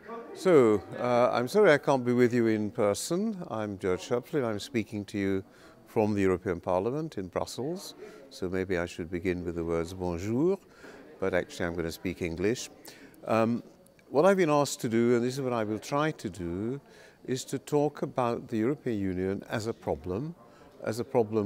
I'm sorry I can't be with you in person. I'm George Schöpflin. I'm speaking to you from the European Parliament in Brussels. So maybe I should begin with the words bonjour, but actually I'm going to speak English. What I've been asked to do, and this is what I will try to do, is to talk about the European Union as a problem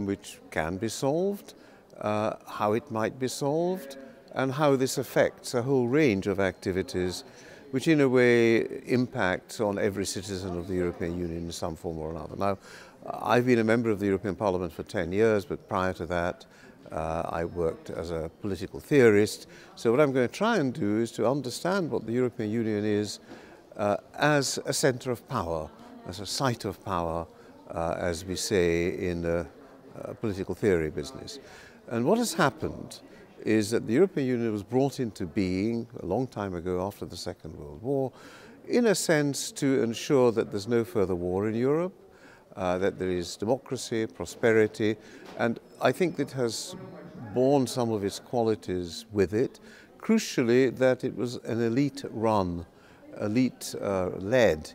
which can be solved, how it might be solved, and how this affects a whole range of activities which in a way impacts on every citizen of the European Union in some form or another. Now, I've been a member of the European Parliament for 10 years, but prior to that I worked as a political theorist. So what I'm going to try and do is to understand what the European Union is as a centre of power, as a site of power, as we say in political theory business. And what has happened is that the European Union was brought into being a long time ago after the Second World War, in a sense to ensure that there's no further war in Europe, that there is democracy, prosperity, and I think it has borne some of its qualities with it. Crucially, that it was an elite-run, elite-led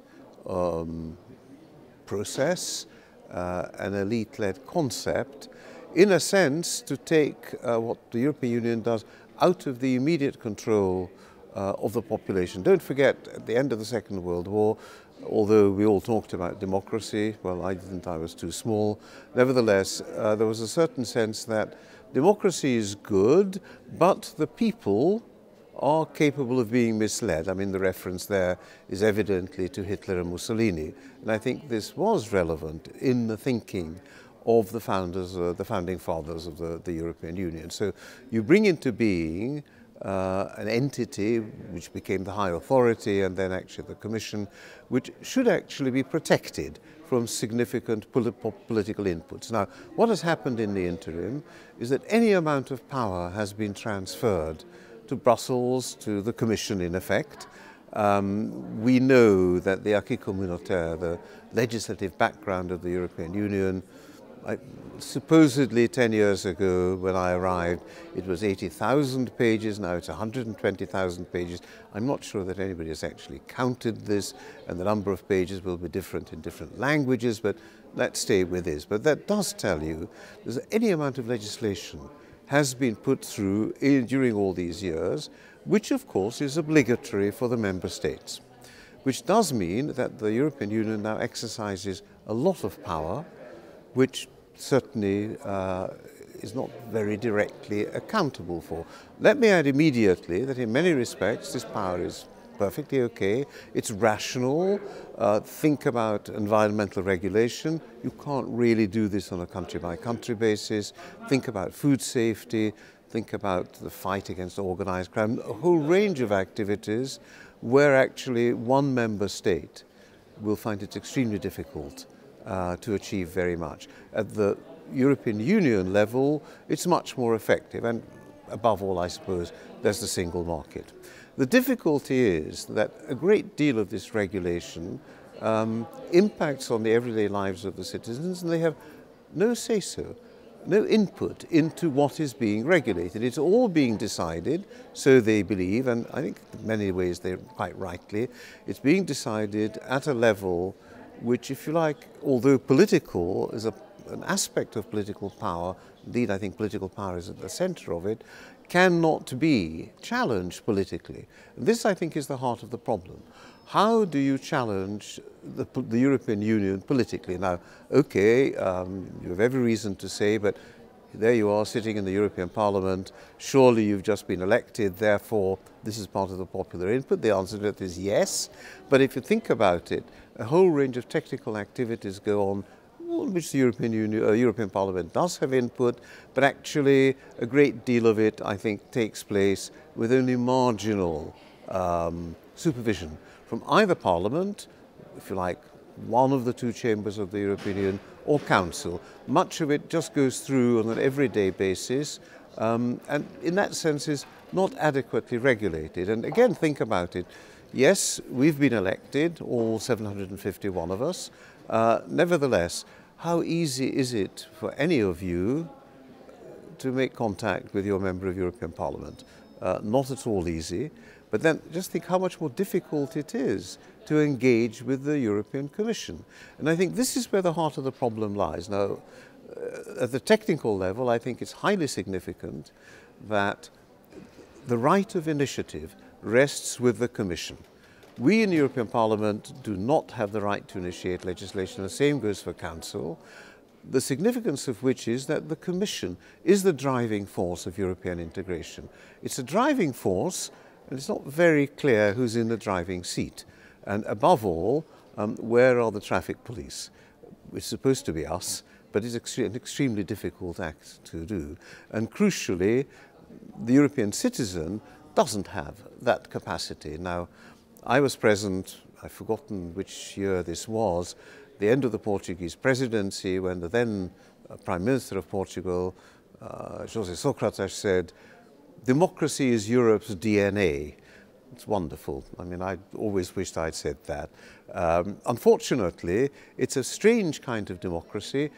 process, an elite-led concept, in a sense to take what the European Union does out of the immediate control of the population. Don't forget, at the end of the Second World War, although we all talked about democracy, well, I didn't, I was too small, nevertheless, there was a certain sense that democracy is good, but the people are capable of being misled. I mean, the reference there is evidently to Hitler and Mussolini, and I think this was relevant in the thinking of the founders, the founding fathers of the European Union. So you bring into being an entity which became the high authority and then actually the Commission, which should actually be protected from significant political inputs. Now, what has happened in the interim is that any amount of power has been transferred to Brussels, to the Commission in effect. We know that the acquis communautaire, the legislative background of the European Union, supposedly 10 years ago when I arrived, it was 80,000 pages, now it's 120,000 pages. I'm not sure that anybody has actually counted this, and the number of pages will be different in different languages, but let's stay with this. But that does tell you that any amount of legislation has been put through during all these years, which of course is obligatory for the member states, which does mean that the European Union now exercises a lot of power, which certainly is not very directly accountable for. Let me add immediately that in many respects this power is perfectly okay. It's rational. Think about environmental regulation. You can't really do this on a country-by-country basis. Think about food safety. Think about the fight against organized crime. A whole range of activities where actually one member state will find it extremely difficult to achieve very much. At the European Union level, it's much more effective, and above all, I suppose, there's the single market. The difficulty is that a great deal of this regulation impacts on the everyday lives of the citizens, and they have no say-so, no input into what is being regulated. It's all being decided, so they believe, and I think in many ways they're quite rightly, it's being decided at a level which, if you like, although political is an aspect of political power, indeed I think political power is at the centre of it, cannot be challenged politically. And this, I think, is the heart of the problem. How do you challenge the European Union politically? Now, okay, you have every reason to say, but there you are sitting in the European Parliament, surely you've just been elected, therefore this is part of the popular input. The answer to that is yes, but if you think about it, a whole range of technical activities go on which the European Parliament does have input, but actually a great deal of it, I think, takes place with only marginal supervision from either Parliament, if you like, one of the two chambers of the European Union, or Council. Much of it just goes through on an everyday basis, and in that sense is not adequately regulated. And again, think about it. Yes, we've been elected, all 751 of us. Nevertheless, how easy is it for any of you to make contact with your member of European Parliament? Not at all easy. But then just think how much more difficult it is to engage with the European Commission. And I think this is where the heart of the problem lies. Now, at the technical level, I think it's highly significant that the right of initiative rests with the Commission. We in the European Parliament do not have the right to initiate legislation. The same goes for Council. The significance of which is that the Commission is the driving force of European integration. It's a driving force, and it's not very clear who's in the driving seat. And above all, where are the traffic police? It's supposed to be us, but it's an extremely difficult act to do. And crucially, the European citizen doesn't have that capacity. Now, I was present, I've forgotten which year this was, the end of the Portuguese presidency, when the then Prime Minister of Portugal, José Sócrates, said, "Democracy is Europe's DNA." It's wonderful. I mean, I always wished I'd said that. Unfortunately, it's a strange kind of democracy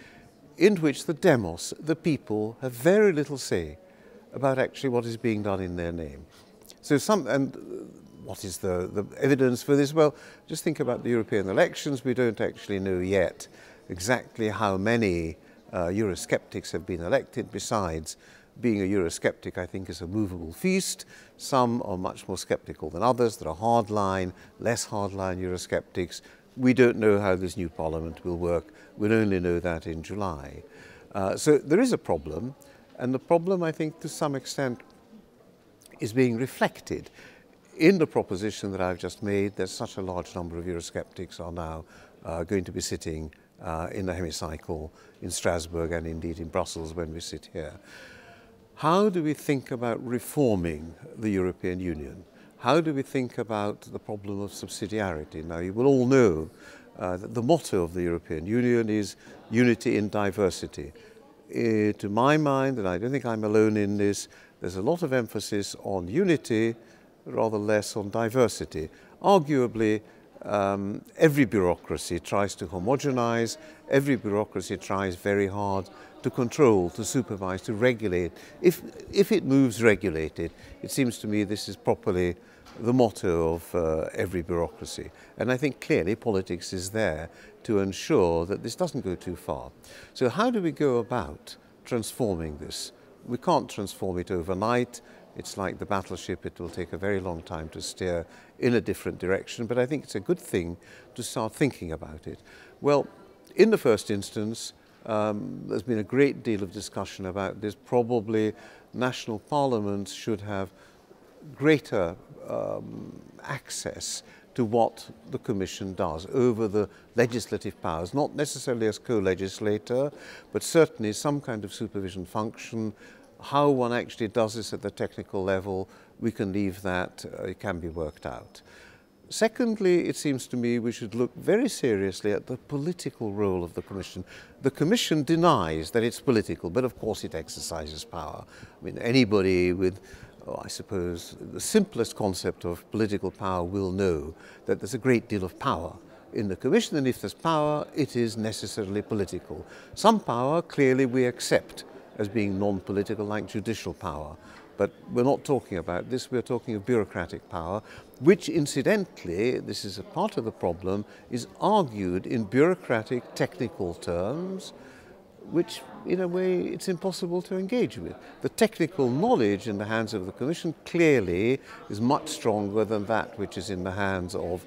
in which the demos, the people, have very little say about actually what is being done in their name. So what is the evidence for this? Well, just think about the European elections. We don't actually know yet exactly how many Eurosceptics have been elected. Besides, being a Eurosceptic, I think, is a movable feast. Some are much more sceptical than others. There are hardline, less hardline Eurosceptics. We don't know how this new parliament will work. We'll only know that in July. So there is a problem, and the problem, I think, to some extent, is being reflected in the proposition that I've just made, that such a large number of Eurosceptics are now going to be sitting in the hemicycle in Strasbourg and indeed in Brussels when we sit here. How do we think about reforming the European Union? How do we think about the problem of subsidiarity? Now, you will all know that the motto of the European Union is unity in diversity. To my mind, and I don't think I'm alone in this, there's a lot of emphasis on unity, rather less on diversity. Arguably, every bureaucracy tries to homogenize, every bureaucracy tries very hard to control, to supervise, to regulate. If it moves, regulate it. It seems to me this is properly the motto of every bureaucracy. And I think clearly politics is there to ensure that this doesn't go too far. So how do we go about transforming this? We can't transform it overnight. It's like the battleship, it will take a very long time to steer in a different direction, but I think it's a good thing to start thinking about it. Well, in the first instance, there's been a great deal of discussion about this. Probably national parliaments should have greater access to what the Commission does over the legislative powers, not necessarily as co-legislator, but certainly some kind of supervision function. How one actually does this at the technical level, we can leave that, it can be worked out. Secondly, it seems to me we should look very seriously at the political role of the Commission. The Commission denies that it's political, but of course it exercises power. I mean, anybody with, I suppose, the simplest concept of political power will know that there's a great deal of power in the Commission, and if there's power, it is necessarily political. Some power, clearly, we accept as being non-political, like judicial power. But we're not talking about this, we're talking of bureaucratic power, which incidentally, this is a part of the problem, is argued in bureaucratic technical terms, which in a way it's impossible to engage with. The technical knowledge in the hands of the Commission clearly is much stronger than that which is in the hands of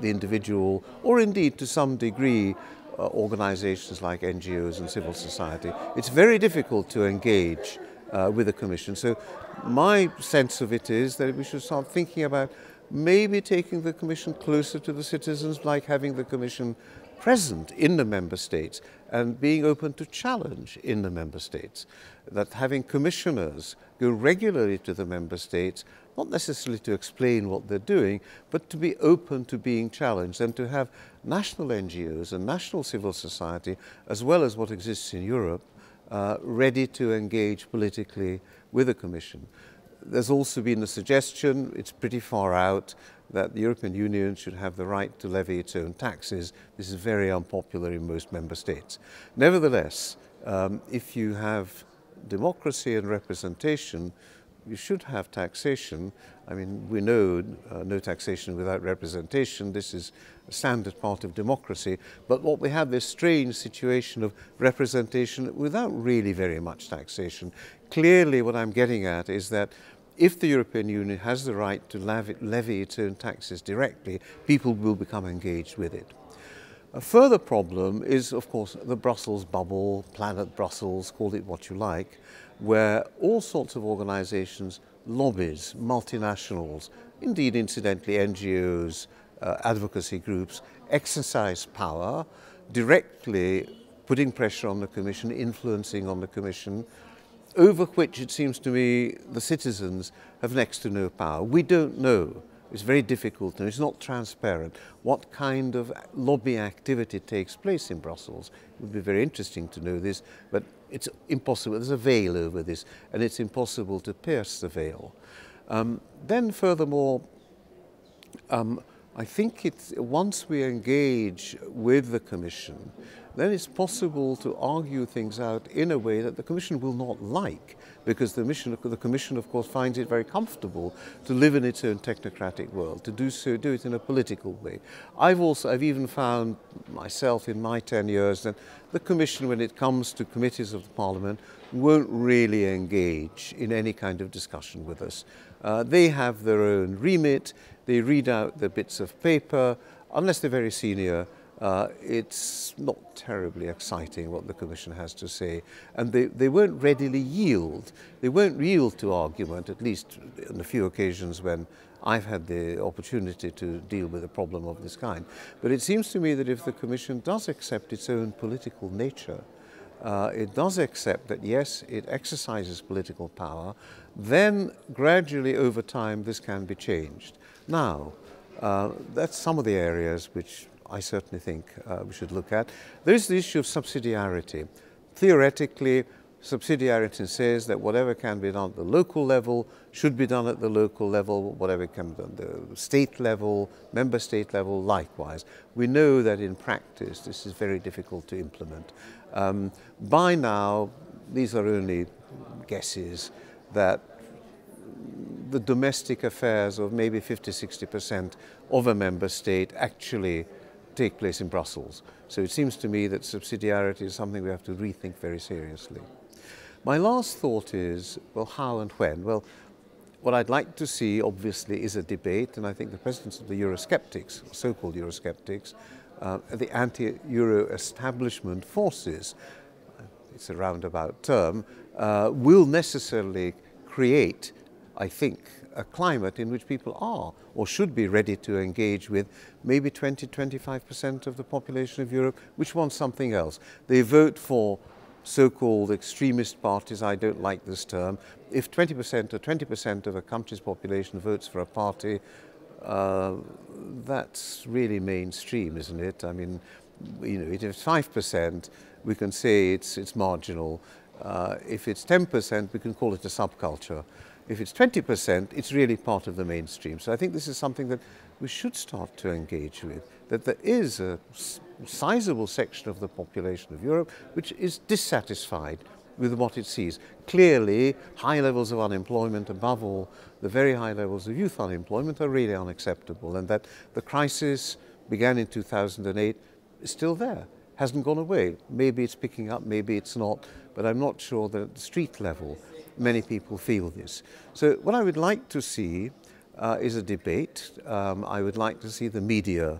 the individual, or indeed to some degree organizations like NGOs and civil society. It's very difficult to engage with the Commission. So my sense of it is that we should start thinking about maybe taking the Commission closer to the citizens, like having the Commission present in the Member States and being open to challenge in the Member States. That having commissioners go regularly to the Member States, not necessarily to explain what they're doing, but to be open to being challenged, and to have national NGOs and national civil society, as well as what exists in Europe, ready to engage politically with the Commission. There's also been the suggestion, it's pretty far out, that the European Union should have the right to levy its own taxes. This is very unpopular in most member states. Nevertheless, if you have democracy and representation, you should have taxation. I mean, we know no taxation without representation. This is a standard part of democracy. But what we have this strange situation of representation without really very much taxation. Clearly, what I'm getting at is that if the European Union has the right to levy its own taxes directly, people will become engaged with it. A further problem is, of course, the Brussels bubble, Planet Brussels, call it what you like, where all sorts of organizations, lobbies, multinationals, indeed, incidentally, NGOs, advocacy groups, exercise power, directly putting pressure on the Commission, influencing on the Commission, over which it seems to me the citizens have next to no power. We don't know. It's very difficult to know. It's not transparent what kind of lobby activity takes place in Brussels. It would be very interesting to know this, but it's impossible. There's a veil over this, and it's impossible to pierce the veil. Then furthermore, I think once we engage with the Commission, then it's possible to argue things out in a way that the Commission will not like, because the Commission, of course, finds it very comfortable to live in its own technocratic world, to do it in a political way. I've even found myself in my 10 years that the Commission, when it comes to committees of the Parliament, won't really engage in any kind of discussion with us. They have their own remit, they read out the bits of paper, unless they're very senior. It's not terribly exciting what the Commission has to say, and they won't readily yield. They won't yield to argument, at least on the few occasions when I've had the opportunity to deal with a problem of this kind. But it seems to me that if the Commission does accept its own political nature, it does accept that, yes, it exercises political power, then gradually over time this can be changed. Now, that's some of the areas which I certainly think we should look at. There is the issue of subsidiarity. Theoretically, subsidiarity says that whatever can be done at the local level should be done at the local level, whatever can be done at the state level, member state level, likewise. We know that in practice this is very difficult to implement. By now, these are only guesses, that the domestic affairs of maybe 50–60% of a member state actually take place in Brussels. So it seems to me that subsidiarity is something we have to rethink very seriously. My last thought is, well, how and when? Well, what I'd like to see, obviously, is a debate, and I think the presidents of the Eurosceptics, so-called Eurosceptics, the anti-Euro establishment forces, it's a roundabout term, will necessarily create, I think, a climate in which people are or should be ready to engage with maybe 20–25% of the population of Europe, which wants something else. They vote for so-called extremist parties. I don't like this term. If 20% or 20% of a country's population votes for a party, that's really mainstream, isn't it? I mean, you know, if it's 5%, we can say it's marginal. If it's 10%, we can call it a subculture. If it's 20%, it's really part of the mainstream. So I think this is something that we should start to engage with, that there is a sizable section of the population of Europe which is dissatisfied with what it sees. Clearly, high levels of unemployment, above all, the very high levels of youth unemployment, are really unacceptable, and that the crisis began in 2008 is still there, hasn't gone away. Maybe it's picking up, maybe it's not, but I'm not sure that at the street level many people feel this. So what I would like to see is a debate. I would like to see the media,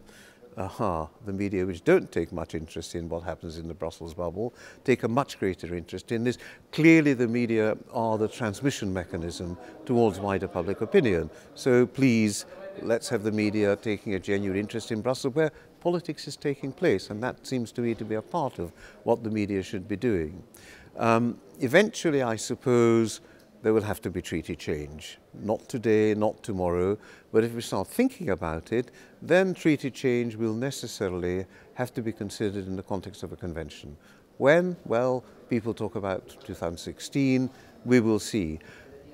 which don't take much interest in what happens in the Brussels bubble, take a much greater interest in this. Clearly the media are the transmission mechanism towards wider public opinion. So please, let's have the media taking a genuine interest in Brussels, where politics is taking place, and that seems to me to be a part of what the media should be doing. Eventually, I suppose, there will have to be treaty change. Not today, not tomorrow, but if we start thinking about it, then treaty change will necessarily have to be considered in the context of a convention. When? Well, people talk about 2016, we will see.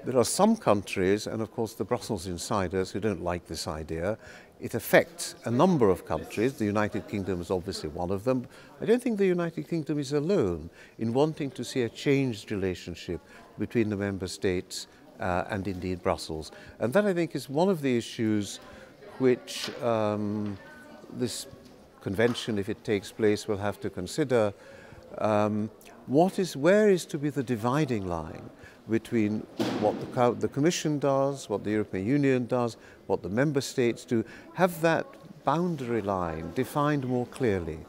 There are some countries, and of course the Brussels insiders, who don't like this idea. It affects a number of countries. The United Kingdom is obviously one of them. I don't think the United Kingdom is alone in wanting to see a changed relationship between the member states and indeed Brussels. And that, I think, is one of the issues which this convention, if it takes place, will have to consider. Where is to be the dividing line between what the Commission does, what the European Union does, what the Member States do? Have that boundary line defined more clearly.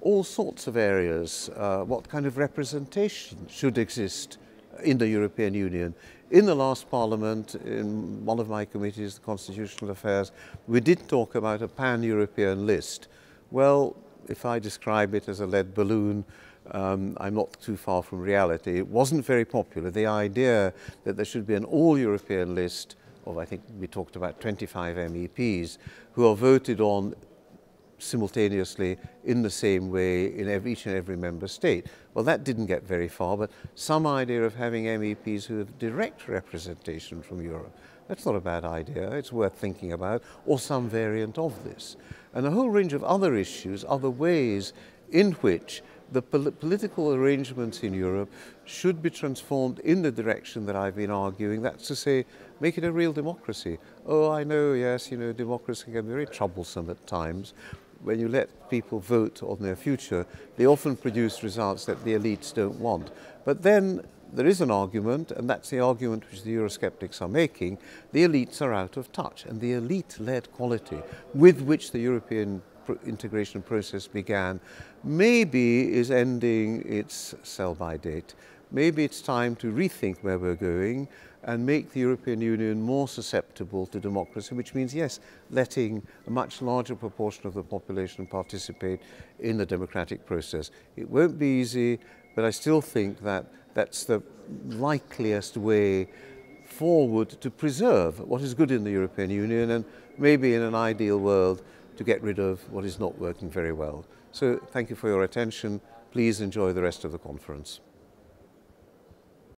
All sorts of areas, what kind of representation should exist in the European Union. In the last Parliament, in one of my committees, the Constitutional Affairs, we did talk about a pan-European list. Well, if I describe it as a lead balloon, I'm not too far from reality. It wasn't very popular. The idea that there should be an all-European list of, I think we talked about 25 MEPs, who are voted on simultaneously in the same way in each and every member state. Well, that didn't get very far, but some idea of having MEPs who have direct representation from Europe, that's not a bad idea. It's worth thinking about, or some variant of this. And a whole range of other issues, other ways in which the political arrangements in Europe should be transformed in the direction that I've been arguing. That's to say, make it a real democracy. Oh, I know, yes, you know, democracy can be very troublesome at times. When you let people vote on their future, they often produce results that the elites don't want. But then there is an argument, and that's the argument which the Eurosceptics are making. The elites are out of touch, and the elite-led quality with which the European integration process began maybe is ending its sell-by date. Maybe it's time to rethink where we're going and make the European Union more susceptible to democracy, which means, yes, letting a much larger proportion of the population participate in the democratic process. It won't be easy, but I still think that that's the likeliest way forward to preserve what is good in the European Union and maybe in an ideal world to get rid of what is not working very well. So thank you for your attention. Please enjoy the rest of the conference.